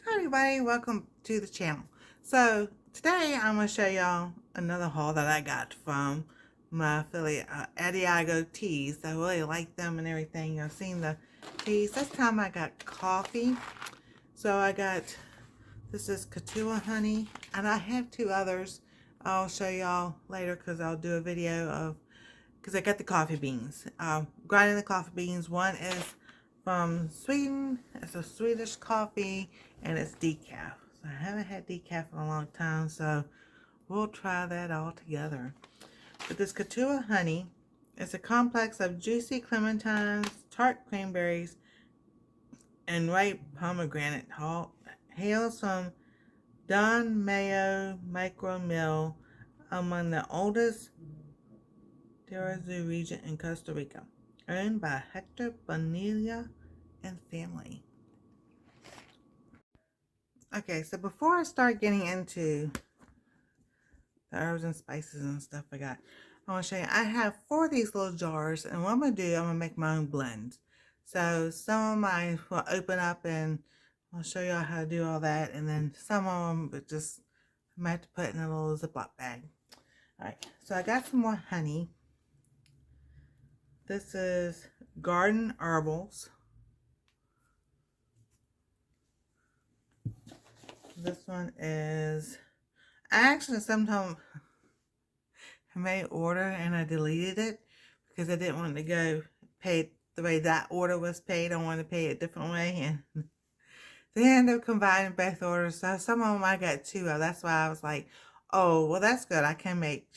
Hi everybody, welcome to the channel. So today I'm going to show y'all another haul that I got from my affiliate AdiagoTeas. I really like them and everything. I've seen the teas. This time I got coffee. So I got, this is Katua honey, and I have two others. I'll show y'all later because I'll do a video of, because I got the coffee beans. Grinding the coffee beans. One is from Sweden. It's a Swedish coffee and it's decaf. So I haven't had decaf in a long time, so we'll try that all together. But this Katua honey is a complex of juicy clementines, tart cranberries, and ripe pomegranate. Hails from Don Mayo Micro Mill, among the oldest Terrazoo region in Costa Rica, owned by Hector Bonilla and family. Okay, so before I start getting into the herbs and spices and stuff I got, I want to show you, I have 4 of these little jars, and what I'm going to do, I'm going to make my own blends. So some of mine will open up and I'll show you how to do all that, and then some of them but just I might have to put in a little Ziploc bag. Alright, so I got some more honey. This is Garden Herbals. This one is, I actually sometimes made order and I deleted it because I didn't want to go pay the way that order was paid. I wanted to pay it a different way, and they ended up combining both orders. So some of them I got 2 of. That's why I was like, oh, well, that's good. I can make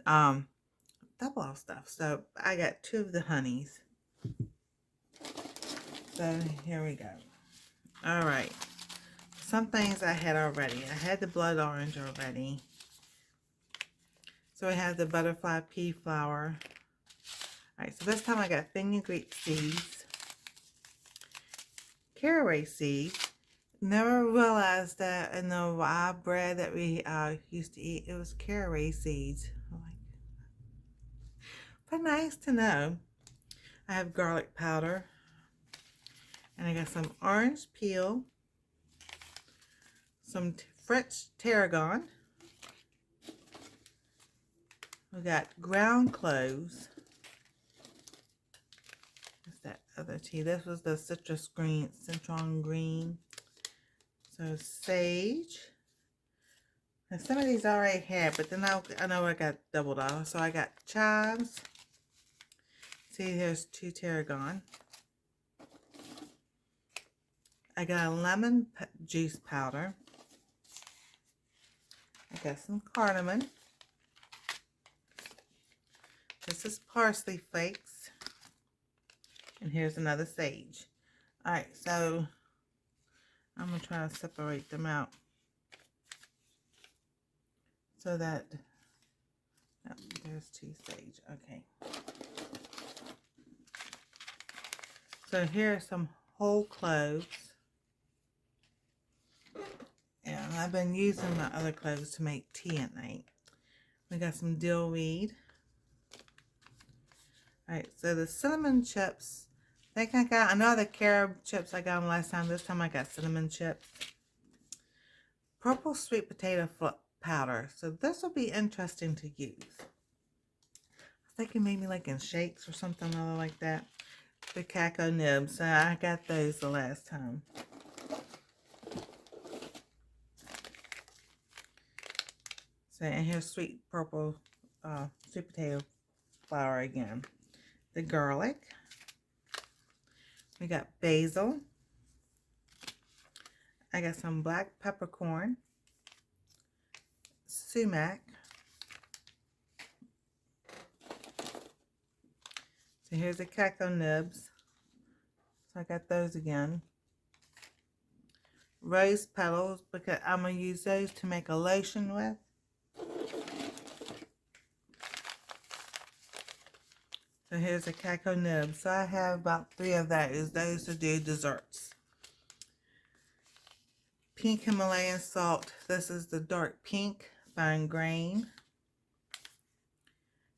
double off stuff. So I got 2 of the honeys. So here we go. All right. Some things I had already. I had the blood orange already. So I have the butterfly pea flower. Alright, so this time I got fenugreek seeds, caraway seeds. Never realized that in the rye bread that we used to eat, it was caraway seeds. But nice to know. I have garlic powder. And I got some orange peel, some French tarragon. We got ground cloves. What's that other tea? This was the citron green. So sage. And some of these I already had, but then I know I got doubled off. So I got chives. See, here's 2 tarragon. I got a lemon juice powder. I got some cardamom. This is parsley flakes. And here's another sage. Alright, so I'm going to try to separate them out so that, oh, there's 2 sage. Okay. So here are some whole cloves. And I've been using my other cloves to make tea at night. We got some dill weed. Alright, so the cinnamon chips. I know the carob chips I got them last time. This time I got cinnamon chips. Purple sweet potato powder. So this will be interesting to use. I was thinking maybe like in shakes or something like that. The cacao nibs. I got those the last time. So, and here's sweet purple sweet potato flour again. The garlic. We got basil. I got some black peppercorn. Sumac. So here's the cacao nibs. So I got those again. Rose petals, because I'm going to use those to make a lotion with. So here's the cacao nibs. So I have about 3 of those. Those to do desserts. Pink Himalayan salt. This is the dark pink, fine grain.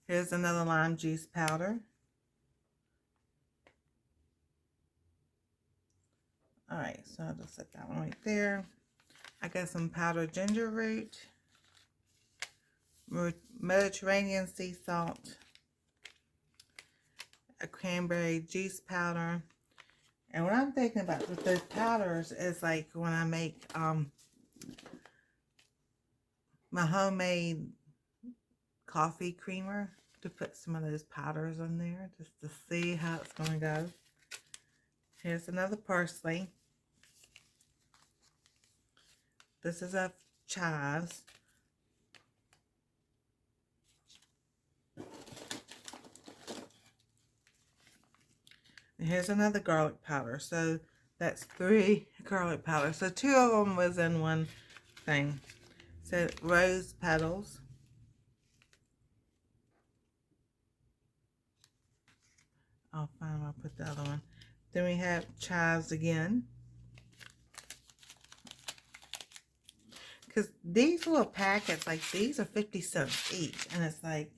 Here's another lime juice powder. Alright, so I'll just set that one right there. I got some powdered ginger root, Mediterranean sea salt, a cranberry juice powder. And what I'm thinking about with those powders is like when I make my homemade coffee creamer, to put some of those powders on there just to see how it's going to go. Here's another parsley. This is a chives. And here's another garlic powder. So that's 3 garlic powders. So 2 of them was in one thing. So rose petals. I'll find where I'll put the other one. Then we have chives again. Because these little packets, like these are 50 cents each. And it's like,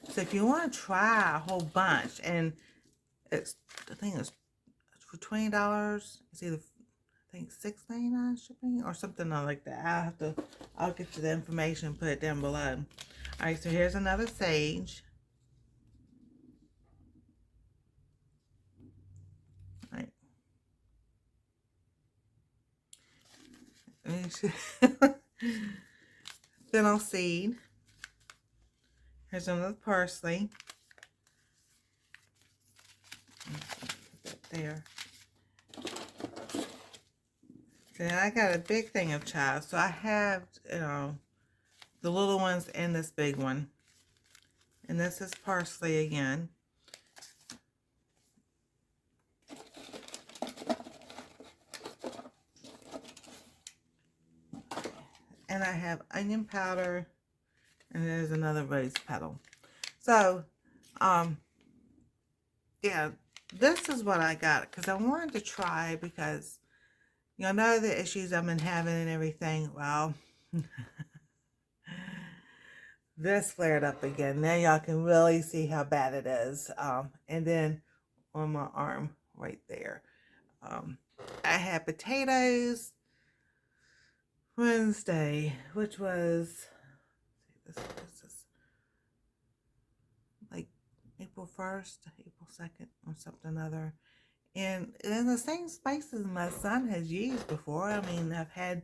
so if you want to try a whole bunch, and it's, I think it's for $20, it's either, I think $6.99 shipping or something like that. I'll get you the information and put it down below. Alright, so here's another sage. Alright. Fennel seed. Here's another parsley. Put that there. Then I got a big thing of chives. So I have, you know, the little ones and this big one. And this is parsley again. And I have onion powder, and there's another rose petal. So, yeah, this is what I got, because I wanted to try, because y'all know the issues I've been having and everything. Well, this flared up again. Now y'all can really see how bad it is. And then on my arm right there. I had potatoes Wednesday, which was, this is like April 1st, April 2nd, or something other. And the same spices my son has used before. I mean, I've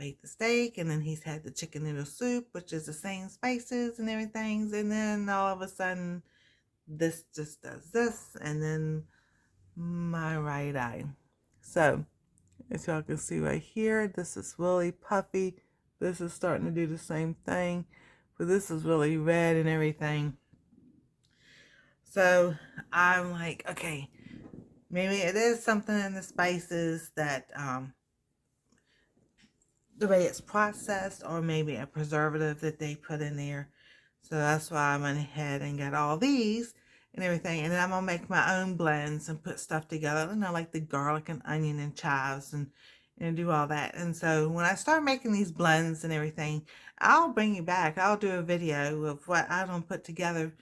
ate the steak, and then he's had the chicken noodle soup, which is the same spices and everything. And then all of a sudden, this just does this, and then my right eye. So, as y'all can see right here, this is really puffy. This is starting to do the same thing, but this is really red and everything. So I'm like, okay, maybe it is something in the spices that the way it's processed, or maybe a preservative that they put in there. So that's why I went ahead and got all these and everything. And then I'm going to make my own blends and put stuff together, you know, like the garlic and onion and chives, and do all that. And so when I start making these blends and everything, I'll bring you back. I'll do a video of what I don't put together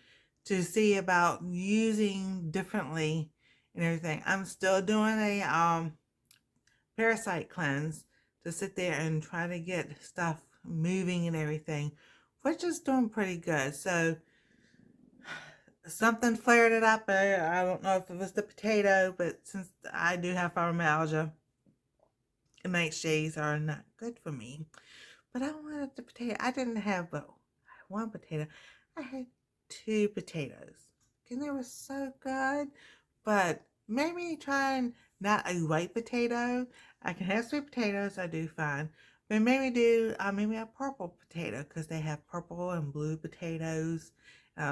to see about using differently and everything. I'm still doing a parasite cleanse to sit there and try to get stuff moving and everything, which is doing pretty good. So something flared it up. I don't know if it was the potato, but since I do have fibromyalgia, nightshades are not good for me. But I wanted the potato. I didn't have but one potato. I had 2 potatoes, and they were so good. But maybe trying not a white potato. I can have sweet potatoes, I do fine. But maybe do maybe a purple potato, because they have purple and blue potatoes.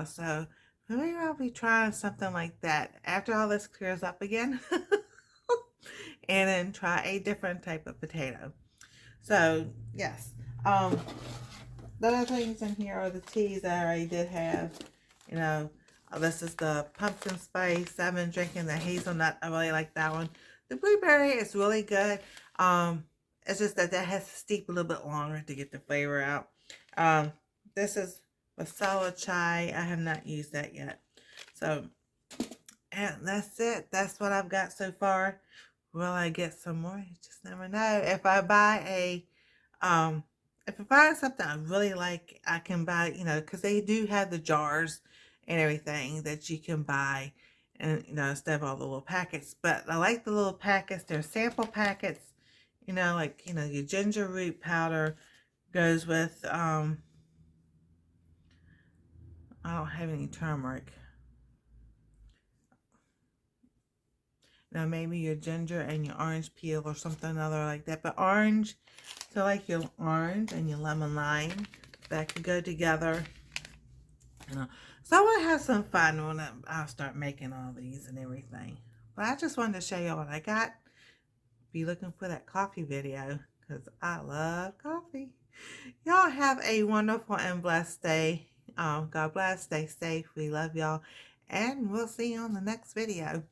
So maybe I'll be trying something like that after all this clears up again. And then try a different type of potato. So yes. The other things in here are the teas that I already did have. You know, this is the pumpkin spice. I've been drinking the hazelnut. I really like that one. The blueberry is really good. It's just that has to steep a little bit longer to get the flavor out. This is masala chai. I have not used that yet. So, and that's it. That's what I've got so far will I get some more? You just never know. If I buy if I find something I really like, I can buy, because they do have the jars and everything that you can buy, and, instead of all the little packets. But I like the little packets. They're sample packets, like, your ginger root powder goes with, I don't have any turmeric. Maybe your ginger and your orange peel or something other like that. But orange, so like your orange and your lemon lime, that could go together. So I want to have some fun when I'll start making all these and everything. But I just wanted to show you what I got. Be looking for that coffee video because I love coffee. Y'all have a wonderful and blessed day. God bless. Stay safe. We love y'all. And we'll see you on the next video.